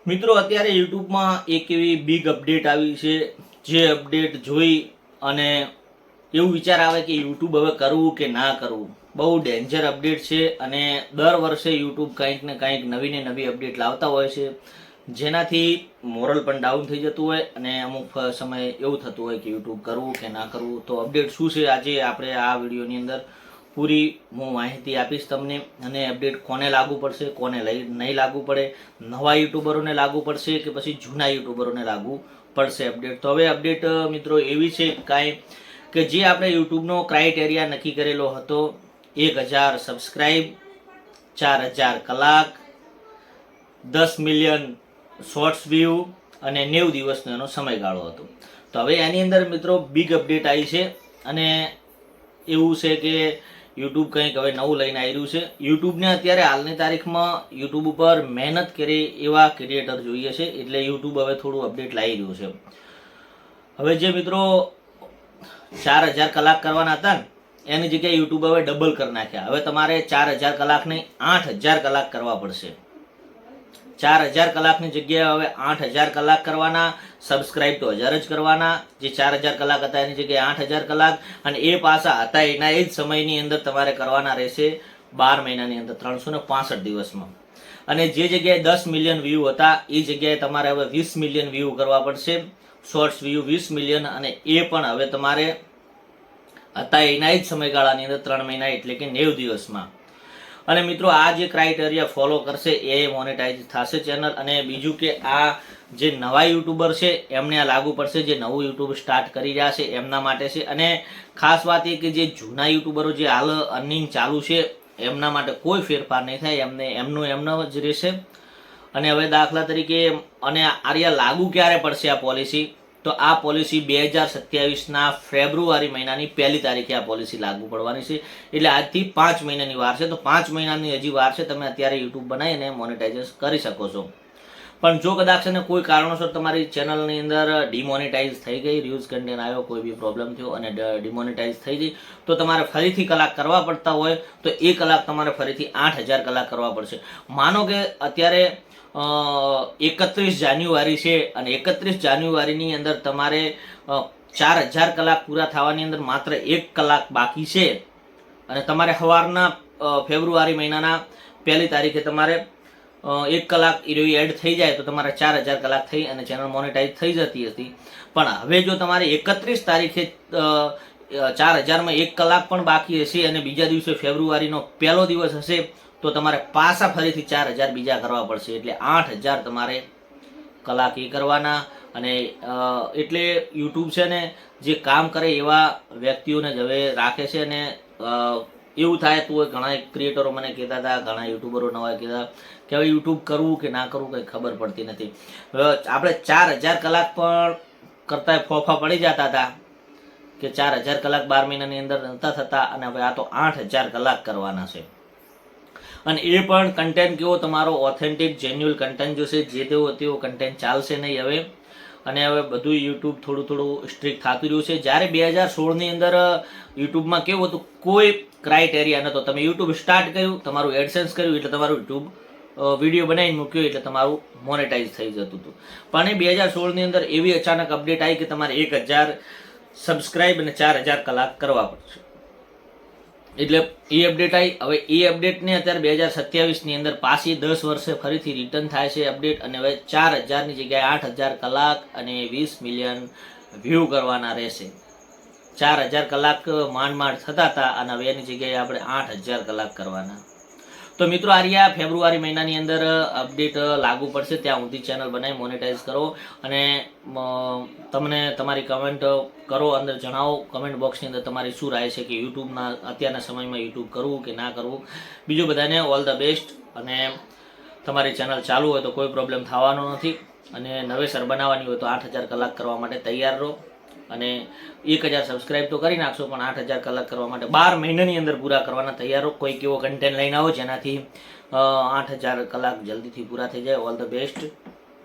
મિત્રો અત્યારે યુટ્યુબમાં એક એવી બિગ અપડેટ આવી છે, જે અપડેટ જોઈ અને એવું વિચાર આવે કે યુટ્યુબ હવે કરવું કે ના કરવું. બહુ ડેન્જર અપડેટ છે અને દર વર્ષે યુટ્યુબ કંઈક ને કંઈક નવી ને નવી અપડેટ લાવતા હોય છે, જેનાથી મોરલ પણ ડાઉન થઈ જતું હોય અને અમુક સમય એવું થતું હોય કે યુટ્યુબ કરવું કે ના કરવું. તો અપડેટ શું છે આજે આપણે આ વિડીયોની અંદર પૂરી હું માહિતી આપીશ તમને. અને અપડેટ કોને લાગુ પડશે, કોને નહીં લાગુ પડે, નવા યુટ્યુબરોને લાગુ પડશે કે પછી જૂના યુટ્યુબરોને લાગુ પડશે અપડેટ. તો હવે અપડેટ મિત્રો એવી છે કાંઈ કે જે આપણે યુટ્યુબનો ક્રાઇટેરિયા નક્કી કરેલો હતો, 1000 સબસ્ક્રાઈબ, 4000 કલાક, 10 મિલિયન શોર્ટ્સ વ્યૂ અને 90 દિવસનો એનો સમયગાળો હતો. તો હવે એની અંદર મિત્રો બિગ અપડેટ આવી છે અને એવું છે કે યુટ્યુબ કંઈક હવે નવું લઈને આવી રહ્યું છે. યુટ્યુબને અત્યારે હાલની તારીખમાં યુટ્યુબ ઉપર મહેનત કરે એવા ક્રિએટર જોઈએ છે, એટલે યુટ્યુબ હવે થોડું અપડેટ લાવી રહ્યું છે. હવે જે મિત્રો 4000 કલાક કરવાના હતા ને, એની જગ્યાએ યુટ્યુબ હવે ડબલ કરી નાખ્યા. હવે તમારે 4000 કલાક નહીં 8000 કલાક કરવા પડશે. 4000 કલાકની જગ્યાએ હવે 8000 કલાક કરવાના, સબસ્ક્રાઇબ તો 1000 જ કરવાના. જે 4000 કલાક હતા એની જગ્યાએ 8000 કલાક, અને એ પાછા હતા એના એ જ સમયની અંદર તમારે કરવાના રહેશે 12 મહિનાની અંદર 365 દિવસમાં. અને જે જગ્યાએ 10 મિલિયન વ્યૂ હતા એ જગ્યાએ તમારે હવે 20 મિલિયન વ્યૂ કરવા પડશે. શોર્ટ્સ વ્યૂ 20 મિલિયન, અને એ પણ હવે તમારે હતા એના જ સમયગાળાની અંદર 3 મહિના એટલે કે 90 દિવસમાં. અને મિત્રો આ જે ક્રાઇટેરિયા ફોલો કરશે એ મોનેટાઇઝ થશે ચેનલ. અને બીજું કે આ જે નવા યુટ્યુબર છે એમને આ લાગુ પડશે, જે નવું યુટ્યુબ સ્ટાર્ટ કરી રહ્યા છે એમના માટે છે. અને ખાસ વાત એ કે જે જૂના યુટ્યુબરો જે હાલ અર્નિંગ ચાલુ છે એમના માટે કોઈ ફેરફાર નહીં થાય, એમનું એમનો જ રહેશે. અને હવે દાખલા તરીકે અને આર્યા લાગુ ક્યારે પડશે આ પોલિસી, તો આ પોલિસી 2027ના ફેબ્રુઆરી મહિનાની 1લી તારીખે આ પોલિસી લાગુ પડવાની છે. એટલે આજથી 5 મહિનાની વાર છે. તો 5 મહિનાની હજી વાર છે, તમે અત્યારે યુટ્યુબ બનાવીને મોનેટાઇઝ કરી શકો છો. પણ જો કદાચ ને કોઈ કારણોસર તમારી ચેનલની અંદર ડિમોનેટાઇઝ થઈ ગઈ, રિયુઝ કન્ટેન્ટ આવ્યો, કોઈ બી પ્રોબ્લેમ થયો અને ડિમોનેટાઇઝ થઈ ગઈ, તો તમારે ફરીથી કલાક કરવા પડતા હોય તો એ કલાક તમારે ફરીથી 8000 કલાક કરવા પડશે. માનો કે અત્યારે 31 જાન્યુઆરી છે અને 31 જાન્યુઆરીની અંદર તમારે 4000 કલાક પૂરા થવાની અંદર માત્ર 1 કલાક બાકી છે, અને તમારે સવારના ફેબ્રુઆરી મહિનાના 1લી તારીખે તમારે 1 કલાક એડ થઈ જાય તો તમારે 4000 કલાક થઈ અને ચેનલ મોનેટાઇઝ થઈ જતી હતી. પણ હવે જો તમારે 31 તારીખે 4000માં 1 કલાક પણ બાકી હશે અને બીજા દિવસે ફેબ્રુઆરીનો 1લો દિવસ હશે, તો તમારે પાછા ફરીથી 4000 બીજા કરવા પડશે. એટલે 8000 તમારે કલાક એ કરવાના. અને એટલે યુટ્યુબ છે ને જે કામ કરે એવા વ્યક્તિઓને જ હવે રાખે છે. અને એવું થાય તો ઘણા ક્રિએટરો મને કહેતા હતા, ઘણા યુટ્યુબરો નવા કહેતા કે હવે યુટ્યુબ કરવું કે ના કરવું કંઈ ખબર પડતી નથી. આપણે 4000 કલાક પણ કરતા ફોફા પડી જતા હતા કે 4000 કલાક 12 મહિનાની અંદર નહોતા થતા, અને હવે આ તો 8000 કલાક કરવાના છે. અને એ પણ કન્ટેન્ટ કેવો તમારો ઓથેન્ટિક જેન્યુઅલ કન્ટેન્ટ જોશે, જે તેવો કન્ટેન્ટ ચાલશે નહીં હવે. અને હવે બધું યુટ્યુબ થોડું સ્ટ્રિક્ટ થતું રહ્યું છે. જ્યારે 2016ની અંદર યુટ્યુબમાં કેવું હતું, કોઈ ક્રાઇટેરિયા નહોતો. તમે યુટ્યુબ સ્ટાર્ટ કર્યું, તમારું એડસેન્સ કર્યું એટલે તમારું યુટ્યુબ વિડીયો બનાવીને મૂક્યો એટલે તમારું મોનેટાઇઝ થઈ જતું હતું. પણ એ 2016ની અંદર એવી અચાનક અપડેટ આવી કે તમારે 1000 સબસ્ક્રાઇબ અને 4000 કલાક કરવા પડશે. એટલે એ અપડેટ આવી. હવે એ અપડેટને અત્યારે 2027ની અંદર પાછી 10 વર્ષે ફરીથી રિટર્ન થાય છે અપડેટ. અને હવે 4000ની જગ્યાએ 8000 કલાક અને 20 મિલિયન વ્યૂ કરવાના રહેશે. 4000 કલાક માંડ થતા હતા અને હવે એની જગ્યાએ આપણે 8000 કલાક કરવાના. તો મિત્રો આ ફેબ્રુઆરી મહિનાની અંદર અપડેટ લાગુ પડશે. ત્યાં સુધી ચેનલ બનાવી મોનેટાઇઝ કરો. અને તમને તમારી કમેન્ટ કરો, અંદર જણાવો કમેન્ટ બોક્સની અંદર તમારી શું રાય છે કે યુટ્યુબના અત્યારના સમયમાં યુટ્યુબ કરવું કે ના કરવું. બીજું બધાને ઓલ ધ બેસ્ટ. અને તમારી ચેનલ ચાલુ હોય તો કોઈ પ્રોબ્લેમ થવાનો નથી. અને નવેસર બનાવવાની હોય તો 8000 કલાક કરવા માટે તૈયાર રહો. અને 1000 સબસ્ક્રાઇબ તો કરી નાખશો, પણ 8000 કલાક કરવા માટે 12 મહિનાની અંદર પૂરા કરવાના તૈયાર રહો. કોઈક એવો કન્ટેન્ટ લઈને આવો જેનાથી 8000 કલાક જલ્દીથી પૂરા થઈ જાય. All the best.